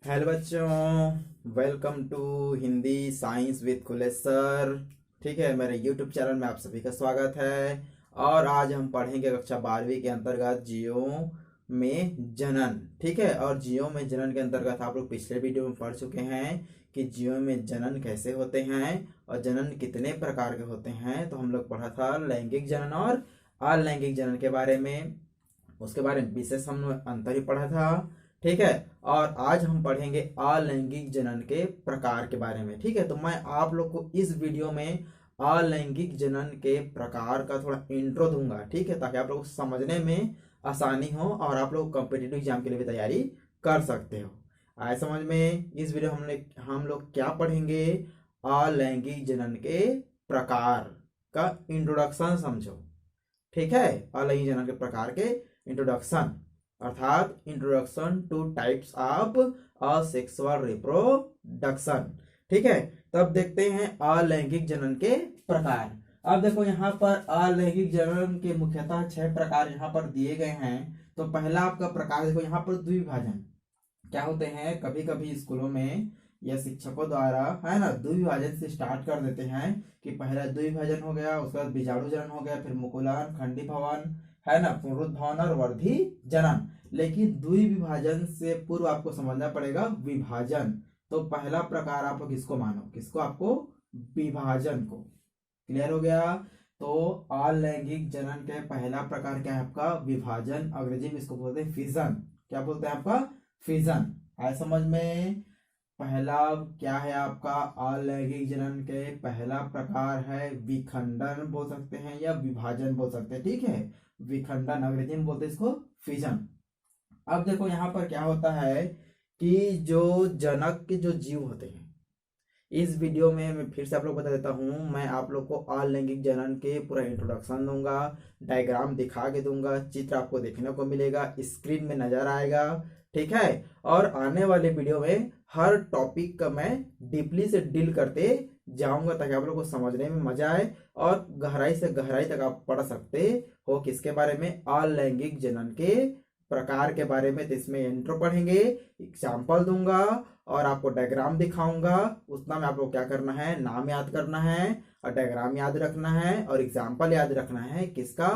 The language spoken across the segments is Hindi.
हेलो बच्चों, welcome to Hindi science with Khule sir. ठीक है, मेरे यूट्यूब चैनल में आप सभी का स्वागत है। और आज हम पढ़ेंगे कक्षा 12वीं के अंतर्गत जियो में जनन। ठीक है, और जियो में जनन के अंतर्गत आप लोग पिछले वीडियो में पढ़ चुके हैं कि जियो में जनन कैसे होते हैं और जनन कितने प्रकार के होते हैं। तो हम लोग पढ़ा था लैंगिक जनन और अलैंगिक जनन के बारे में। उसके बारे में विशेष हमने अंतर ही पढ़ा था। ठीक है, और आज हम पढ़ेंगे अलैंगिक जनन के प्रकार के बारे में। ठीक है, तो मैं आप लोग को इस वीडियो में अलैंगिक जनन के प्रकार का थोड़ा इंट्रो दूंगा। ठीक है, ताकि आप लोग को समझने में आसानी हो और आप लोग कॉम्पिटिटिव एग्जाम के लिए भी तैयारी कर सकते हो। आए समझ में। इस वीडियो हम लोग क्या पढ़ेंगे, अलैंगिक जनन के प्रकार का इंट्रोडक्शन समझो। ठीक है, अलैंगिक जनन के प्रकार के इंट्रोडक्शन, अर्थात introduction two types of asexual reproduction. ठीक है, तब देखते हैं अलैंगिक जनन के प्रकार। अब देखो यहाँ पर अलैंगिक जनन के मुख्यतः 6 प्रकार यहाँ पर दिए गए हैं। तो पहला आपका प्रकार देखो यहाँ पर द्विभाजन क्या होते हैं। कभी कभी स्कूलों में या शिक्षकों द्वारा है ना द्विभाजन से स्टार्ट कर देते हैं कि पहला द्विभाजन हो गया, उसके बाद बीजाणु जनन हो गया, फिर मुकुलन, खंडी भवन, है ना, पुनरुत्भवन और वर्धी जनन। लेकिन द्विविभाजन से पूर्व आपको समझना पड़ेगा विभाजन। तो पहला प्रकार आप किसको मानो, किसको, आपको विभाजन को। क्लियर हो गया। तो अलैंगिक जनन के पहला प्रकार क्या है आपका विभाजन। अंग्रेजी में इसको बोलते हैं फिजन। क्या बोलते हैं आपका फिजन। आए समझ में। पहला क्या है आपका अलैंगिक जनन के पहला प्रकार है विखंडन बोल सकते हैं या विभाजन बोल सकते हैं। ठीक है, विखंडन अंग्रेजी में बोलते हैं इसको फिजन। अब देखो यहाँ पर क्या होता है कि जो जनक के जो जीव होते हैं, इस वीडियो में मैं फिर से आप लोग बता देता हूँ। मैं आप लोग को अलैंगिक जनन के पूरा इंट्रोडक्शन दूंगा, डायग्राम दिखा के दूंगा, चित्र आपको देखने को मिलेगा, स्क्रीन में नजर आएगा। ठीक है, और आने वाले वीडियो में हर टॉपिक का मैं डीपली से डील करते जाऊंगा ताकि आप लोग को समझने में मजा आए और गहराई से गहराई तक आप पढ़ सकते हो। किसके बारे में, अलैंगिक जनन के प्रकार के बारे में। तो इसमें इंट्रो पढ़ेंगे, एग्जाम्पल दूंगा और आपको डायग्राम दिखाऊंगा। उतना में आपको क्या करना है, नाम याद करना है और डायग्राम याद रखना है और एग्जाम्पल याद रखना है। किसका,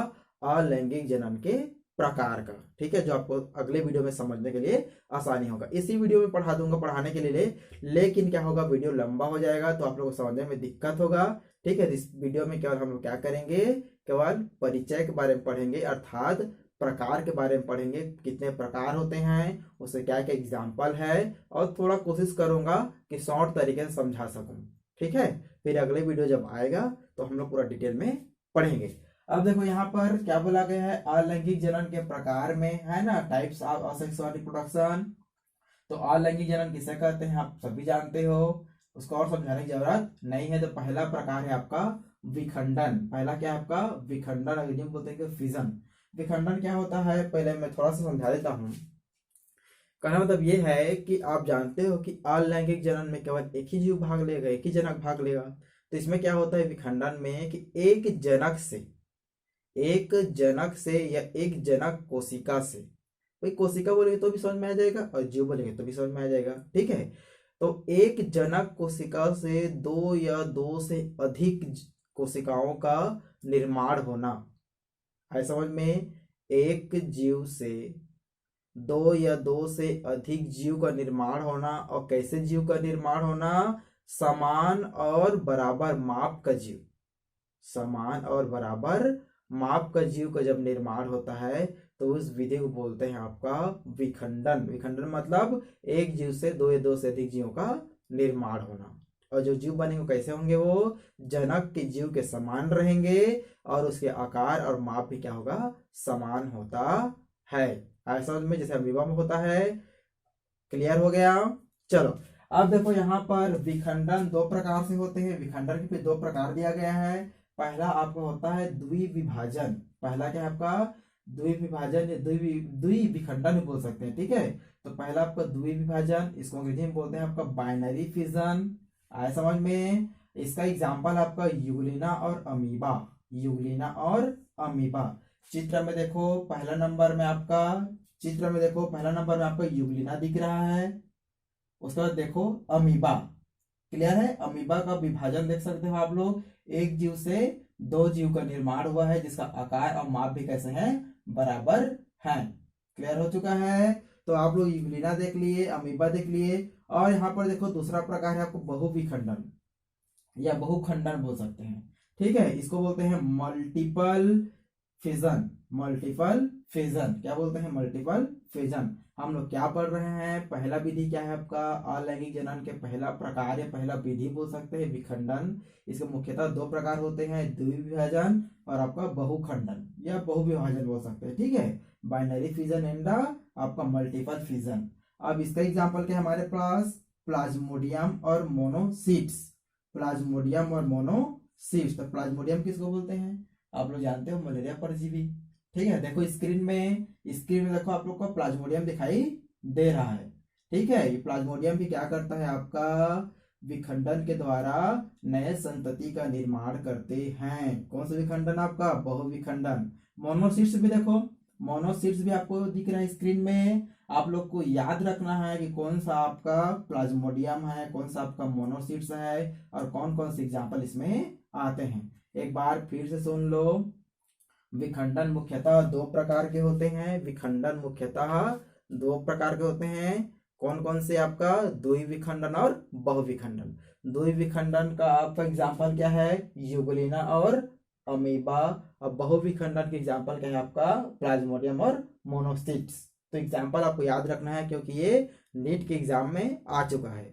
अलैंगिक जनन के प्रकार का। ठीक है, जो आपको अगले वीडियो में समझने के लिए आसानी होगा। इसी वीडियो में पढ़ा दूंगा पढ़ाने के लिए, लेकिन क्या होगा, वीडियो लंबा हो जाएगा तो आप लोगों को समझने में दिक्कत होगा। ठीक है, इस वीडियो में केवल हम लोग क्या करेंगे, केवल परिचय के बारे में पढ़ेंगे, अर्थात प्रकार के बारे में पढ़ेंगे। कितने प्रकार होते हैं, उससे क्या क्या एग्जाम्पल है, और थोड़ा कोशिश करूंगा कि शॉर्ट तरीके से समझा सकूं। ठीक है, फिर अगले वीडियो जब आएगा तो हम लोग पूरा डिटेल में पढ़ेंगे। अब देखो यहाँ पर क्या बोला गया है, अलैंगिक जनन के प्रकार में, है ना, टाइप्स ऑफ असेक्सुअल रिप्रोडक्शन। तो अलैंगिक जनन किसे कहते हैं आप सभी जानते हो, उसको और समझाने की जरूरत नहीं है। तो पहला प्रकार है आपका विखंडन। पहला क्या है आपका विखंडन, अंग्रेजी में बोलते हैं कि फिजन। विखंडन क्या होता है, पहले मैं थोड़ा सा समझा देता हूँ। कहना मतलब ये है कि आप जानते हो कि अलैंगिक जनन में केवल एक ही जीव भाग लेगा, एक ही जनक भाग लेगा। तो इसमें क्या होता है विखंडन में कि एक जनक से या एक जनक कोशिका से, भाई कोशिका बोलेंगे तो भी समझ में आ जाएगा और जीव बोलेंगे तो भी समझ में आ जाएगा। ठीक है, तो एक जनक कोशिका से दो या दो से अधिक कोशिकाओं का निर्माण होना है समझ में। एक जीव से दो या दो से अधिक जीव का निर्माण होना। और कैसे जीव का निर्माण होना, समान और बराबर माप का जीव, समान और बराबर माप का जीव का जब निर्माण होता है तो उस विधि को बोलते हैं आपका विखंडन। विखंडन मतलब एक जीव से दो या दो से अधिक जीवों का निर्माण होना। और जो जीव बनेंगे कैसे होंगे, वो जनक के जीव के समान रहेंगे और उसके आकार और माप भी क्या होगा, समान होता है। ऐसा में जैसे अमीबा में होता है। क्लियर हो गया। चलो, अब देखो यहाँ पर विखंडन दो प्रकार से होते हैं। विखंडन के फिर दो प्रकार दिया गया है। पहला आपका होता है द्विविभाजन। पहला क्या है आपका द्विविभाजन या द्विविखंडन भी बोल सकते हैं। ठीक है, तो पहला आपका द्विविभाजन, इसको अंग्रेजी में बोलते हैं आपका बाइनरी फिजन। आया समझ में। इसका एग्जाम्पल आपका यूग्लिना और अमीबा, यूग्लिना और अमीबा। चित्र में देखो पहला नंबर में आपका, चित्र में देखो पहला नंबर में आपका यूग्लिना दिख रहा है। उसके बाद देखो अमीबा, क्लियर है। अमीबा का विभाजन देख सकते हो आप लोग, एक जीव से दो जीव का निर्माण हुआ है जिसका आकार और माप भी कैसे हैं, बराबर है। क्लियर हो चुका है। तो आप लोग यूग्लिना देख लिए, अमीबा देख लिए, और यहाँ पर देखो दूसरा प्रकार है आपको बहुविखंडन या बहुखंडन बोल सकते हैं। ठीक है, इसको बोलते हैं मल्टीपल फिजन। मल्टीपल फिजन क्या बोलते हैं, मल्टीपल फिजन। हम लोग क्या पढ़ रहे हैं, पहला विधि क्या है आपका, अलैंगिक जनन के पहला प्रकार या पहला विधि बोल सकते हैं विखंडन। इसके मुख्यतः दो प्रकार होते हैं, द्विविभाजन और आपका बहुखंडन या बहुविभाजन बोल सकते हैं। ठीक है, बाइनरी फिजन एंड आपका मल्टीपल फिजन। अब इसका एग्जाम्पल क्या है हमारे पास, प्लाज्मोडियम और मोनोसिट्स। प्लाज्मोडियम और मोनोसिट्स, तो प्लाज्मोडियम किसको बोलते हैं, आप लोग जानते हो, मलेरिया परजीवी। ठीक है, देखो स्क्रीन में देखो आप लोग को प्लाज्मोडियम दिखाई दे रहा है। ठीक है, ये प्लाज्मोडियम भी क्या करता है आपका, विखंडन के द्वारा नए संतति का निर्माण करते हैं। कौन सा विखंडन आपका, बहुविखंडन। मोनोसिट्स भी देखो, मोनोसिट्स भी आपको दिख रहा है स्क्रीन में। आप लोग को याद रखना है कि कौन सा आपका प्लाज्मोडियम है, कौन सा आपका मोनोसिट्स है, और कौन कौन से एग्जाम्पल इसमें आते हैं। एक बार फिर से सुन लो, विखंडन मुख्यतः दो प्रकार के होते हैं। विखंडन मुख्यतः दो प्रकार के होते हैं। कौन कौन से आपका, द्विविखंडन और बहुविखंडन। द्विविखंडन का आपका एग्जाम्पल क्या है, यूग्लिना और अमीबा। और बहुविखंडन के एग्जाम्पल क्या है आपका, प्लाज्मोडियम और मोनोसिट्स। तो एग्जाम्पल आपको याद रखना है क्योंकि ये नीट के एग्जाम में आ चुका है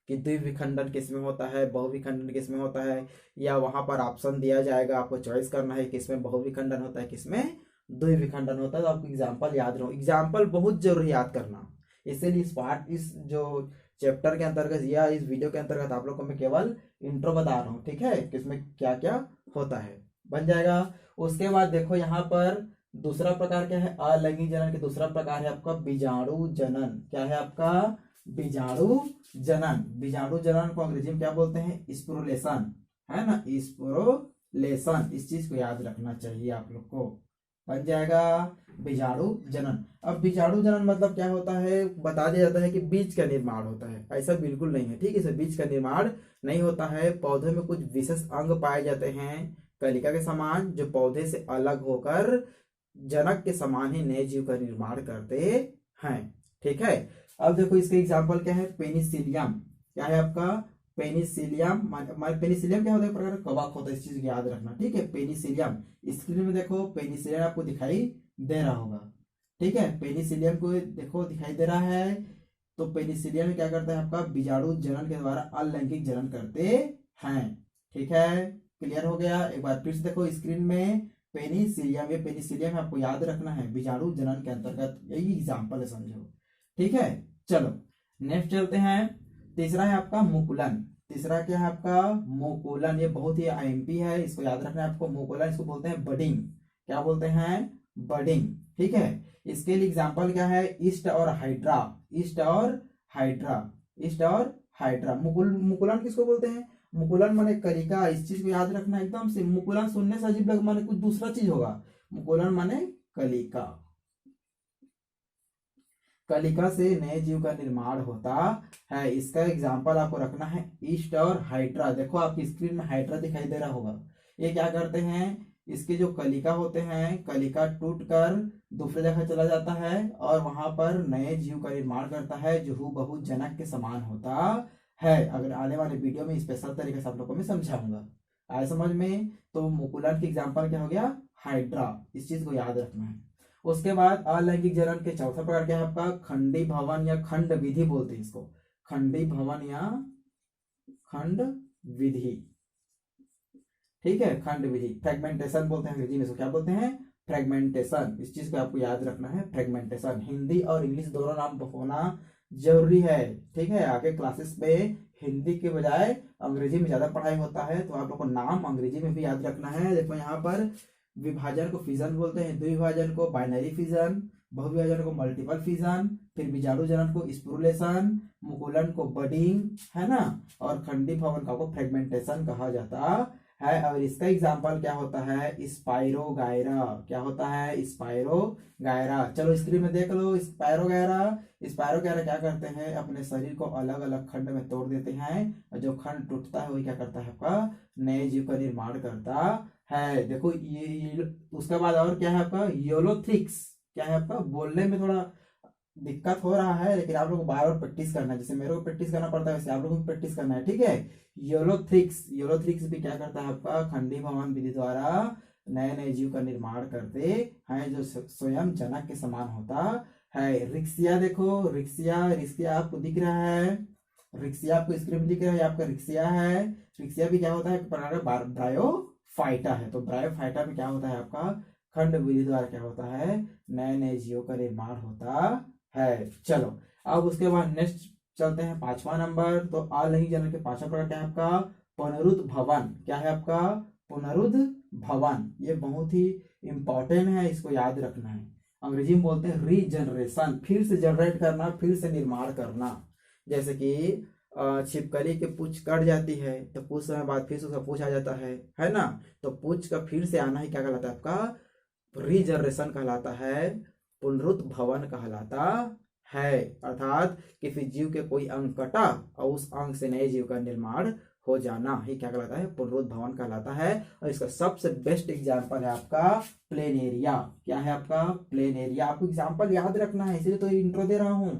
कि द्विविखंडन किसमें होता है, बहुविखंडन किसमें होता है, या वहां पर ऑप्शन दिया जाएगा, आपको चॉइस करना है किसमें बहुविखंडन होता है किसमें द्विविखंडन होता है। तो आपको एग्जाम्पल याद रहो, एग्जाम्पल बहुत जरूरी याद करना। इसीलिए इस जो चैप्टर के अंतर्गत या इस वीडियो के अंतर्गत आप लोग को मैं केवल इंट्रो बता रहा हूँ। ठीक है, किसमें क्या क्या होता है, बन जाएगा। उसके बाद देखो यहाँ पर दूसरा प्रकार क्या है, अलैंगिक जनन के दूसरा प्रकार है आपका बीजाणु जनन। क्या है आपका, बीजाणु जनन। बीजाणु जनन को अंग्रेजी में क्या बोलते हैं, स्पोरुलेशन, है ना, स्पोरुलेशन। इस चीज को याद रखना चाहिए आप लोग को, बन जाएगा बीजाणु जनन। अब बीजाणु जनन मतलब क्या होता है, बता दिया जाता है कि बीज का निर्माण होता है, ऐसा बिल्कुल नहीं है। ठीक है, बीज का निर्माण नहीं होता है। पौधे में कुछ विशेष अंग पाए जाते हैं कलिका के समान, जो पौधे से अलग होकर जनक के समान ही नए जीव का निर्माण करते हैं। ठीक है, अब देखो इसके एग्जाम्पल क्या है, पेनिसिलियम। क्या है आपका, पेनिसिलियम। पेनिसिलियम क्या होता है, प्रकार कवक होता है, इस चीज को याद रखना। ठीक है, पेनिसिलियम स्क्रीन में देखो, पेनिसिलियम आपको दिखाई दे रहा होगा। ठीक है, पेनिसिलियम को देखो दिखाई दे रहा है। तो पेनिसिलियम क्या करता है आपका, बीजाणु जनन के द्वारा अलैंगिक जनन करते हैं। ठीक है, क्लियर हो गया। एक बार फिर से देखो स्क्रीन में, पेनिसिलियम, ये पेनिसिलियम आपको याद रखना है, बीजाणु जनन के अंतर्गत, यही एग्जाम्पल है, समझो। ठीक है, चलो नेक्स्ट चलते हैं। तीसरा है आपका मुकुलन। तीसरा क्या है आपका, मुकुलन। ये बहुत ही आईएमपी है, इसको याद रखना है आपको। मुकुलन इसको बोलते हैं बडिंग। क्या बोलते हैं, बडिंग। ठीक है, इसके लिए एग्जाम्पल क्या है, ईस्ट और हाइड्रा। ईस्ट और हाइड्रा, ईस्ट और हाइड्रा। मुकुलन किसको बोलते हैं, मुकुलन माने कलिका। इस चीज को याद रखना एकदम से। मुकुलन सुनने से अजीब लगे, माने कुछ दूसरा चीज होगा। मुकुलन माने कलिका। कलिका से नए जीव का निर्माण होता है। इसका एग्जाम्पल आपको रखना है ईस्ट और हाइड्रा। देखो आपकी स्क्रीन में हाइड्रा दिखाई दे रहा होगा। ये क्या करते हैं, इसके जो कलिका होते हैं, कलिका टूट कर दूसरे जगह चला जाता है और वहां पर नए जीव का निर्माण करता है जो हूबहू जनक के समान होता है। अगर आने वाले वीडियो में स्पेशल तरीके से आप लोग को मैं समझाऊंगा, आए समझ में। तो मुकुलन की एग्जाम्पल क्या हो गया, हाइड्रा। इस चीज को याद रखना है। उसके बाद अलैंगिक जनन के चौथा प्रकार क्या है आपका, खंडी भवन या खंड विधि बोलते हैं इसको। खंडी भवन या खंड विधि। ठीक है, खंड विधि, फ्रेगमेंटेशन बोलते हैं अंग्रेजी में। इसको क्या बोलते हैं, फ्रेगमेंटेशन। इस चीज को आपको याद रखना है, फ्रेगमेंटेशन। हिंदी और इंग्लिश दोनों नाम होना जरूरी है। ठीक है, आगे क्लासेस में हिंदी के बजाय अंग्रेजी में ज्यादा पढ़ाई होता है, तो आप लोग को नाम अंग्रेजी में भी याद रखना है। देखो यहाँ पर विभाजन को फिजन बोलते हैं, द्विभाजन को बाइनरी फिजन, बहुविभाजन को मल्टीपल फिजन, फिर बीजाणु जनन को स्पोरुलेशन, मुकुलन को बडिंग, है ना, और खंडी भवन का को फ्रेगमेंटेशन कहा जाता है। और इसका एग्जाम्पल क्या होता है, स्पाइरोगायरा। क्या होता है, स्पाइरोगायरा। चलो स्क्रीन में देख लो, स्पाइरोगायरा क्या करते हैं, अपने शरीर को अलग अलग खंड में तोड़ देते हैं, और जो खंड टूटता है वही क्या करता है, आपका नए जीव का निर्माण करता है। देखो ये उसके बाद और क्या है आपका, योलोथ्रिक्स। क्या है आपका, बोलने में थोड़ा दिक्कत हो रहा है, लेकिन आप लोग को बार बार प्रैक्टिस करना है, जैसे मेरे को प्रैक्टिस करना पड़ता है वैसे आप लोगों को प्रैक्टिस करना है, ठीक है। योलोथ्रिक्स भी क्या करता है, आपका खंडी भवन विधि द्वारा नए नए जीव का निर्माण करते हैं, जो स्वयं जनक के समान होता है। रिक्सिया देखो, रिक्सिया आपको दिख रहा है, रिक्सिया आपको स्क्रीन में दिख रहा है, आपका रिक्सिया है। रिक्सिया भी क्या होता है, एक प्रकार का ब्रायोफाइटा है। तो ब्रायोफाइटा में क्या होता है, आपका खंड विधि द्वारा क्या होता है, नए नए जीवों का निर्माण होता है। चलो अब उसके बाद नेक्स्ट चलते हैं, 5वां नंबर। तो अलैंगिक जनन के 5वां प्रकार क्या है आपका, पुनरुद्भवन। क्या है आपका, पुनरुद्भवन। ये बहुत ही इंपॉर्टेंट है, इसको याद रखना है। अंग्रेजी में बोलते हैं रीजनरेशन, फिर से जनरेट करना, फिर से निर्माण करना। जैसे कि छिपकली के पूंछ कट जाती है तो कुछ समय बाद फिर से उसका पूंछ आ जाता है ना। तो पूंछ का फिर से आना ही क्या कहलाता है, आपका रीजनरेशन कहलाता है, पुनरुद्भवन कहलाता है। अर्थात किसी जीव के कोई अंग कटा और उस अंग से नए जीव का निर्माण हो जाना ही क्या कहलाता है, पुनरुद्भवन कहलाता है। और इसका सबसे बेस्ट एग्जाम्पल है आपका प्लेनेरिया। क्या है आपका, प्लेनेरिया। आपको एग्जाम्पल याद रखना है, इसलिए तो इंट्रो दे रहा हूं,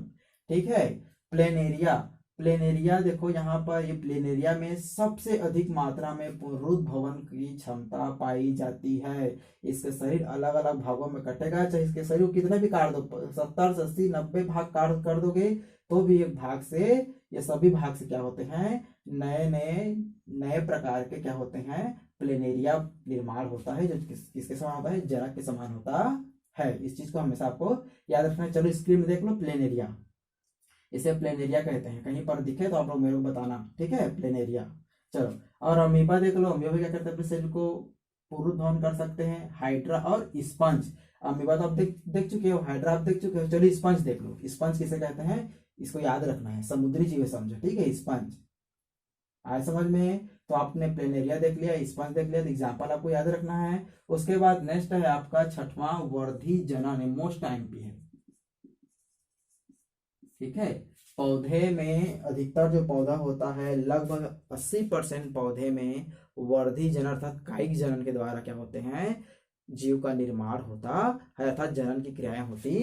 ठीक है। प्लेनेरिया, प्लेनेरिया देखो यहाँ पर, ये प्लेनेरिया में सबसे अधिक मात्रा में पुनरुद्भवन की क्षमता पाई जाती है। इसके शरीर अलग अलग भागों में कटेगा, चाहे इसके शरीर को कितने भी काट दो, 70 80 90 भाग काट कर दोगे तो भी एक भाग से, ये सभी भाग से क्या होते हैं, नए नए नए प्रकार के क्या होते हैं, प्लेनेरिया निर्माण होता है, जो किसके समान होता है, जनक के समान होता है। इस चीज को हमेशा आपको याद रखना है। चलो स्क्रीन में देख लो, प्लेनेरिया, इसे प्लेनेरिया कहते हैं। कहीं पर दिखे तो आप लोग मेरे को बताना, ठीक है, प्लेनेरिया। चलो और अमीबा देख लो, अमीबा क्या करते हैं, अपने शरीर को पुनरुद्भवन कर सकते हैं। हाइड्रा और स्पंज। अमीबा तो आप देख चुके हो, हाइड्रा आप देख चुके हो, चलो स्पंज देख लो। स्पंज किसे कहते हैं, इसको याद रखना है, समुद्री जीव समझो, ठीक है। स्पंज आए समझ में, तो आपने प्लेनेरिया देख लिया, स्पंज देख लिया, तो एग्जाम्पल आपको याद रखना है। उसके बाद नेक्स्ट है आपका 6वां, वर्धी जनन, मोस्ट टाइम भी है, ठीक है। पौधे में अधिकतर जो पौधा होता है, लगभग 80% पौधे में वर्धी जनन अर्थात कायिक जनन के द्वारा क्या होते हैं, जीव का निर्माण होता है, अर्थात जनन की क्रियाएं होती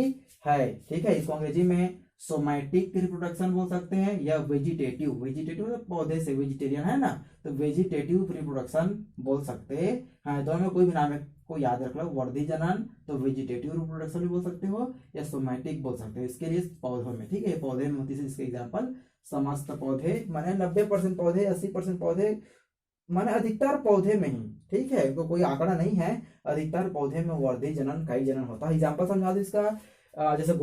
है, ठीक है। इसको अंग्रेजी में सोमैटिक रिप्रोडक्शन बोल सकते हैं, या वेजिटेटिव, मतलब पौधे से, वेजिटेरियन है ना, तो वेजिटेटिव रिप्रोडक्शन बोल सकते हैं। दोनों में कोई भी नाम है को याद रख लो, वर्धी जनन तो वेजिटेटिव रिप्रोडक्शन भी बोल सकते हो, या सोमैटिक बोल सकते हो, इसके लिए पौधों में, ठीक है। पौधे में होती है, इसके एग्जाम्पल समस्त पौधे, माने 90% पौधे, 80% पौधे, माने अधिकतर पौधे में ही, ठीक है, तो कोई आंकड़ा नहीं है, अधिकतर पौधे में वर्धी जनन कायिक जनन होता है। एग्जाम्पल समझा दो इसका, जैसे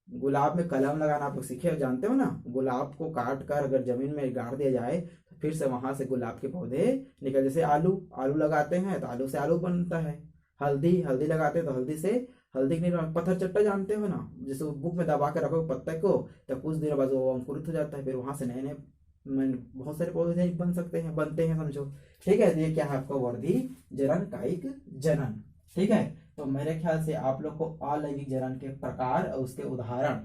गुलाब में कलम लगाना आप लोग सीखे जानते हो ना। गुलाब को काट कर अगर जमीन में गाड़ दिया जाए तो फिर से वहां से गुलाब के पौधे निकल, जैसे आलू लगाते हैं तो आलू से आलू बनता है। हल्दी लगाते हैं तो हल्दी से हल्दी नहीं, पत्थर चट्टा जानते हो ना, जैसे बुक में दबा के रखो पत्ते को तो कुछ दिनों बाद वो अंकुरित हो जाता है, फिर वहां से नए नए बहुत सारे पौधे बनते हैं समझो, ठीक है। तो ये क्या है आपका वर्धी जनन कायिक जनन, ठीक है। तो मेरे ख्याल से आप लोग को अलैंगिक जनन के प्रकार और उसके उदाहरण,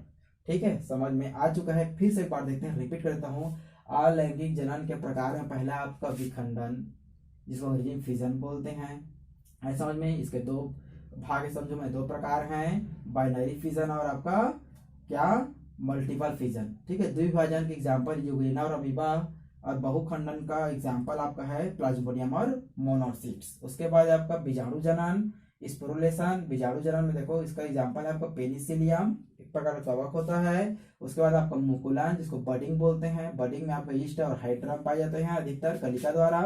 ठीक है, समझ में आ चुका है। फिर से एक बार देखते हैं, रिपीट करता हूँ। अलैंगिक जनन के प्रकार में पहला आपका विखंडन, जिसको अंग्रेजी में फिजन बोलते हैं, है समझ में। इसके दो भाग समझो में, दो प्रकार हैं, बाइनरी फिजन और आपका क्या, मल्टीपल फिजन, ठीक है। द्विभाजन के एग्जाम्पल यूग्लिना और अमीबा, और बहुखंडन का एग्जाम्पल आपका है प्लाज्मोडियम और मोनोसिट्स। उसके बाद आपका बीजाणु जनन, स्पोरुलेशन। बीजाणु जनन में देखो इसका एग्जाम्पल है आपका पेनिसिलियम, एक प्रकार का कवक होता है। उसके बाद आपका मुकुलन, जिसको बडिंग बोलते हैं, बडिंग में आपका ईस्ट और हाइड्रम पाए जाते हैं अधिकतर कलिका द्वारा।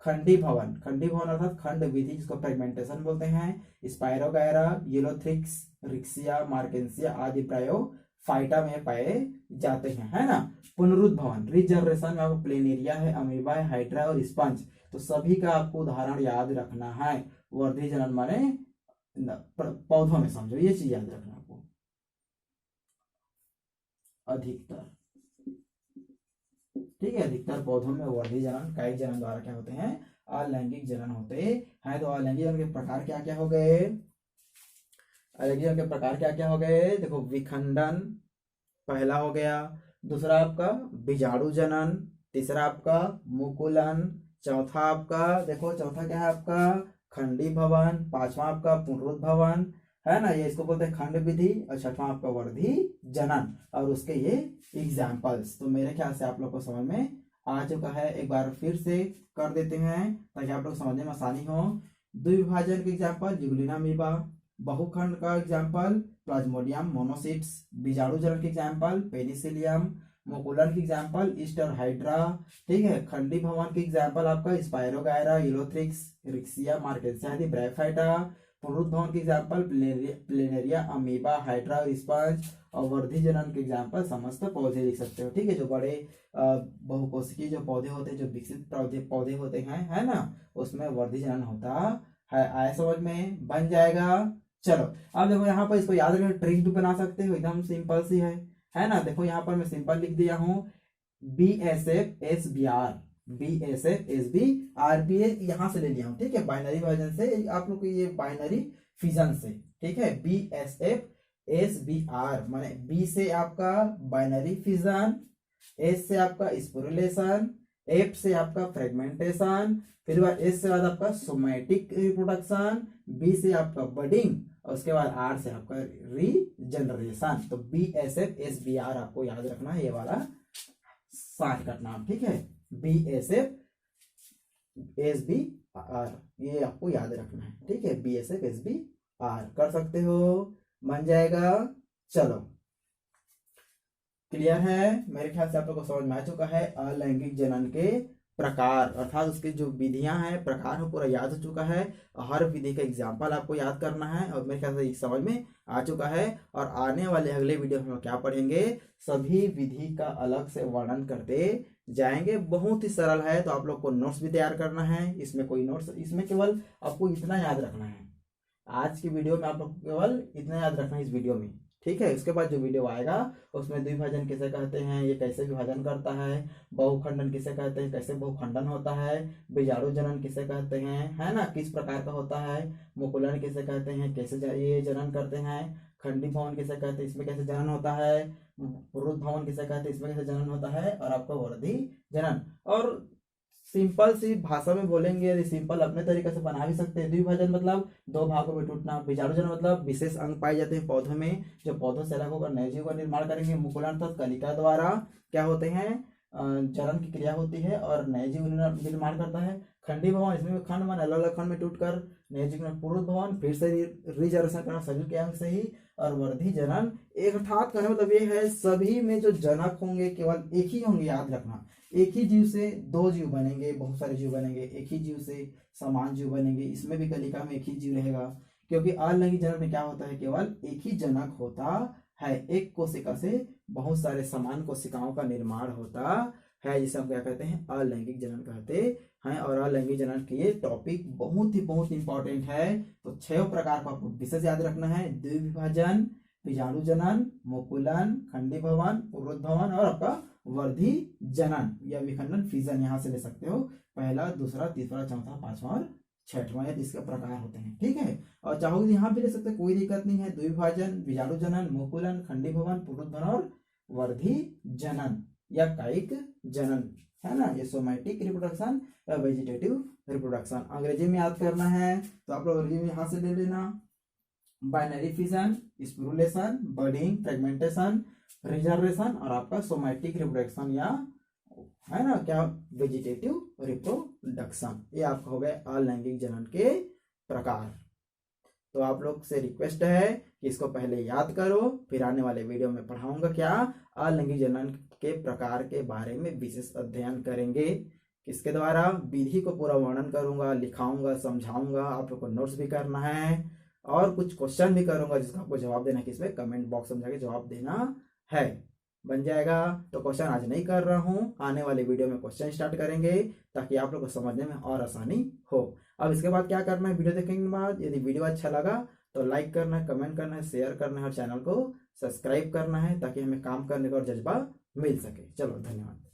खंडी भवन अर्थात खंड विधि, जिसको फ्रेगमेंटेशन बोलते हैं, स्पाइरोगायरा, यूलोथ्रिक्स, रिक्सिया, मार्केंसिया आदि ब्रायोफाइटा में पाए जाते हैं, है ना। पुनरुद्भवन, रीजनरेशन में आपको प्लेनेरिया है, अमीबा है, हाइड्रा और स्पंज, तो सभी का आपको उदाहरण याद रखना है। वर्धी जनन माने पौधों में समझो, ये चीज याद रखना आपको। अधिकतर, ठीक है, अधिकतर पौधों में वर्धी जनन कायिक जनन द्वारा क्या होते हैं, अलैंगिक जनन होते हैं। तो अलैंगिक जनन के प्रकार क्या क्या हो गए? अलैंगिक जनन के प्रकार क्या क्या हो गए? देखो, विखंडन पहला हो गया, दूसरा आपका बीजाणु जनन, तीसरा आपका मुकुलन, चौथा आपका देखो, चौथा क्या है आपका? खंडी भवन, पांचवा आपका पुनरुद्भवन, है ना, ये इसको बोलते हैं खंड विधि, और छठवां आपका वर्धी जनन, और उसके ये एग्जाम्पल्स। तो मेरे ख्याल से आप लोग को समझ में आ चुका है। एक बार फिर से कर देते हैं ताकि आप लोग समझने में आसानी हो। द्विभाजन के एग्जाम्पल यूग्लिना अमीबा, बहुखंड का एग्जाम्पल प्लाज्मोडियम मोनोसिट्स, बीजाणु जनन के एग्जाम्पल पेनिसिलियम, मुकुलन की एग्जाम्पल ईस्टर हाइड्रा, ठीक है। खंडी भवन की एग्जाम्पल आपका स्पायरोगायरा, यूलोथ्रिक्स, रिक्सिया मार्केसिया आदि, ब्रायोफाइटा। पुनरुद्भवन की एग्जाम्पल प्लेनेरिया अमीबा, हाइड्रा और स्पंज, और वर्धी जनन के एग्जाम्पल समस्त पौधे लिख सकते हो, ठीक है। जो बड़े बहुकोशिकीय जो पौधे होते हैं, जो विकसित पौधे होते हैं, है ना, उसमें वर्धी जनन होता है। आया समझ में? बन जाएगा। चलो अब देखो, यहाँ पर इसको याद रखना, ट्रिक भी बना सकते हो, एकदम सिंपल सी है ना। देखो यहाँ पर मैं सिंपल लिख दिया हूँ, BSF-SBR, BSF-SBR, यहाँ से ले लिया हूँ, ठीक है, बाइनरी वर्जन से, आप लोग को ये बाइनरी फिजन से, ठीक है। BSF-SBR माने बी से आपका बाइनरी फिजन, एस से आपका स्पोरिलेशन, एफ से आपका फ्रेगमेंटेशन, फिर बाद एस से बाद आपका सोमैटिक रिप्रोडक्शन, बी से आपका बडिंग, और उसके बाद आर से आपका रीजनरेशन। तो BSF-SBR आपको याद रखना है, ये वाला शॉर्टकट नाम, ठीक है। BSF-SBR ये आपको याद रखना है, ठीक है। BSF-SBR कर सकते हो, बन जाएगा। चलो क्लियर है? मेरे ख्याल से आप लोग को समझ में आ चुका है अलैंगिक जनन के प्रकार, अर्थात उसकी जो विधियां हैं, प्रकार है, पूरा याद हो चुका है। हर विधि का एग्जाम्पल आपको याद करना है, और मेरे ख्याल से समझ में आ चुका है। और आने वाले अगले वीडियो में हम क्या पढ़ेंगे? सभी विधि का अलग से वर्णन करते जाएंगे। बहुत ही सरल है, तो आप लोग को नोट्स भी तैयार करना है। इसमें कोई नोट्स, इसमें केवल आपको इतना याद रखना है, आज की वीडियो में आप लोग केवल इतना याद रखना है इस वीडियो में, ठीक है। उसके बाद जो वीडियो आएगा उसमें द्विभाजन किसे कहते हैं, ये कैसे विभाजन करता है, बहुखंडन किसे कहते हैं, कैसे बहुखंडन होता है, बीजाणु जनन किसे कहते हैं, है ना, किस प्रकार का होता है, मुकुलन किसे कहते हैं, कैसे ये जनन करते हैं, खंडी भवन किसे कहते हैं, इसमें कैसे जनन होता है, पुरुष भवन किसे कहते हैं, इसमें कैसे जनन होता है, और आपका वर्धी जनन। और सिंपल सी भाषा में बोलेंगे, यदि सिंपल अपने तरीके से बना भी सकते हैं। द्विभाजन मतलब दो भागों में टूटना, बीजाणु जनन मतलब विशेष अंग पाए जाते हैं पौधों में, जो पौधों से अलग होकर नए जीव का निर्माण करेंगे। मुकुलन तथा कलिका द्वारा क्या होते हैं, जनन की क्रिया होती है और नए जीव निर्माण करता है। खंडी भवन, इसमें भी खंड मान अलग अलग खंड में टूटकर नए जीव में पुरुष भवन, फिर से रिजर्वेशन करना शरीर के अंग से ही। और वर्धी जनन, एक अर्थात कहने मतलब ये है, सभी में जो जनक होंगे केवल एक ही होंगे, याद रखना। एक ही जीव से दो जीव बनेंगे, बहुत सारे जीव बनेंगे, एक ही जीव से समान जीव बनेंगे। इसमें भी कलिका में एक ही जीव रहेगा, क्योंकि अलैंगिक जनन में क्या होता है, केवल एक ही जनक होता है। एक कोशिका से बहुत सारे समान कोशिकाओं का निर्माण होता है, जिसे हम क्या कहते हैं, अलैंगिक जनन कहते हैं। और अलैंगिक जनन के ये टॉपिक बहुत इंपॉर्टेंट है। तो 6 प्रकार का आपको विशेष याद रखना है: द्विविभाजन, बीजाणु जनन, मुकुलन, खंडी भवन, पुरुद्भवन और आपका वर्धी जनन या विखंडन फिजन, यहाँ से ले सकते हो। पहला, दूसरा, तीसरा, चौथा, पांचवा और छठवां, ये इसके प्रकार होते हैं, ठीक है। और चाहो यहाँ भी ले सकते, कोई दिक्कत नहीं है। द्विविभाजन, बीजाणु जनन, मुकुलन, खंडी भवन, पुरुद्भवन और वर्धी जनन या कायिक जनन, है ना। ये सोमैटिक रिप्रोडक्शन या वेजिटेटिव रिप्रोडक्शन अंग्रेजी में याद करना है, तो आप लोग अंग्रेजी में यहाँ से ले लेना। Binary fission, sporulation, budding, fragmentation, regeneration और आपका सोमैटिक रिप्रोडक्शन या, है ना, क्या, वेजिटेटिव रिप्रोडक्शन। ये आपका हो गए अलैंगिक जनन के प्रकार। तो आप लोग से रिक्वेस्ट है कि इसको पहले याद करो, फिर आने वाले वीडियो में पढ़ाऊंगा क्या, अलैंगिक जनन के प्रकार के बारे में विशेष अध्ययन करेंगे। किसके द्वारा? विधि को पूरा वर्णन करूंगा, लिखाऊंगा, समझाऊंगा। आप लोग को नोट्स भी करना है और कुछ क्वेश्चन भी करूंगा जिसका आपको जवाब देना है, किसमें कमेंट बॉक्स में जाके जवाब देना है। बन जाएगा। तो क्वेश्चन आज नहीं कर रहा हूँ, आने वाले वीडियो में क्वेश्चन स्टार्ट करेंगे ताकि आप लोग को समझने में और आसानी हो। अब इसके बाद क्या करना है, वीडियो देखने के बाद यदि वीडियो अच्छा लगा तो लाइक करना है, कमेंट करना है, शेयर करना है और चैनल को सब्सक्राइब करना है ताकि हमें काम करने का और जज्बा मिल सके। चलो, धन्यवाद।